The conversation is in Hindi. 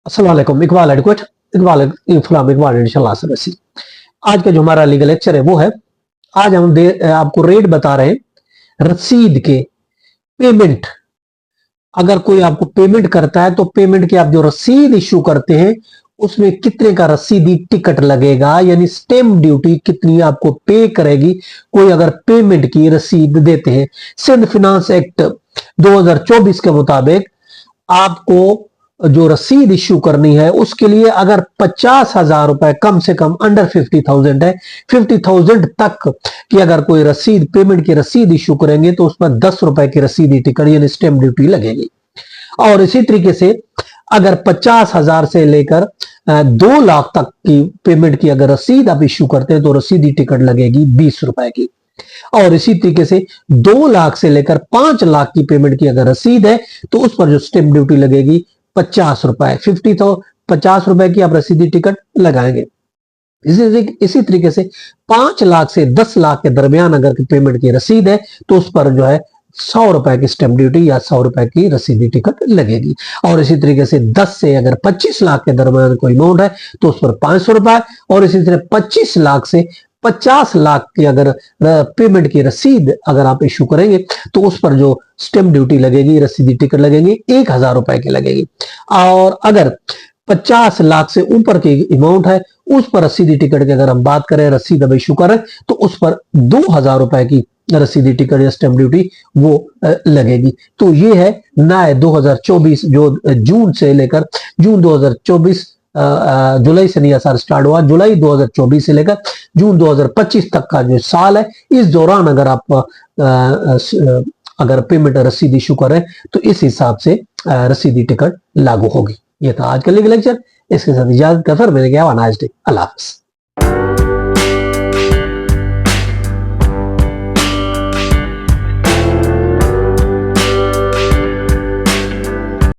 अस्सलाम वालेकुम। इकबाल एडवोकेट, इकबाल इकबाल इकबाल इंशाल्लाह से वसी। आज का जो हमारा लीगल लेक्चर है वो है, आज हम आपको रेट बता रहे हैं रसीद के। पेमेंट, अगर कोई आपको पेमेंट करता है तो पेमेंट की आप जो रसीद इशू करते हैं उसमें कितने का रसीदी टिकट लगेगा, यानी स्टैम्प ड्यूटी कितनी आपको पे करेगी कोई अगर पेमेंट की रसीद देते हैं। सिंध फाइनेंस एक्ट 2024 के मुताबिक आपको जो रसीद इश्यू करनी है उसके लिए अगर 50,000 रुपए कम से कम, अंडर 50,000 है, 50,000 तक की अगर कोई रसीद पेमेंट की रसीद इश्यू करेंगे तो उस पर 10 रुपए की रसीदी टिकट यानी स्टैम्प ड्यूटी लगेगी। और इसी तरीके से अगर 50,000 से लेकर 2 लाख तक की पेमेंट की अगर रसीद आप इश्यू करते हैं तो रसीदी टिकट लगेगी 20 रुपए की। और इसी तरीके से 2 लाख से लेकर 5 लाख की पेमेंट की अगर रसीद है तो उस पर जो स्टैम्प ड्यूटी लगेगी 50 रुपए, 50 तो 50 रुपए की आप रसीदी टिकट लगाएंगे। इसी तरीके से 5 लाख से 10 लाख के दरमियान अगर पेमेंट की रसीद है तो उस पर जो है 100 रुपए की स्टैम्प ड्यूटी या 100 रुपए की रसीदी टिकट लगेगी। और इसी तरीके से 10 से अगर 25 लाख के दरमियान कोई अमाउंट है तो उस पर 500 रुपए। और इसी तरह 25 लाख से 50 लाख की अगर पेमेंट की रसीद अगर आप इशू करेंगे तो उस पर जो स्टैम्प ड्यूटी लगेगी, रसीदी टिकट लगेगी 1,000 रुपए की लगेगी। और अगर 50 लाख से ऊपर की अमाउंट है उस पर रसीदी टिकट की अगर हम बात करें, रसीद अब इशू करें तो उस पर 2,000 रुपए की रसीदी टिकट या स्टैम्प ड्यूटी वो लगेगी। तो ये है नए 2024 जो जून से लेकर जून 2024 जुलाई से नया साल स्टार्ट हुआ, जुलाई 2024 से लेकर जून 2025 तक का जो साल है, इस दौरान अगर आप अगर पेमेंट रसीद इशू करें तो इस हिसाब से रसीदी टिकट लागू होगी। ये था आज का लीगल लेक्चर। इसके साथ इजाजत का, फिर मैंने क्या नाइस डे, अल्लाह हाफिज।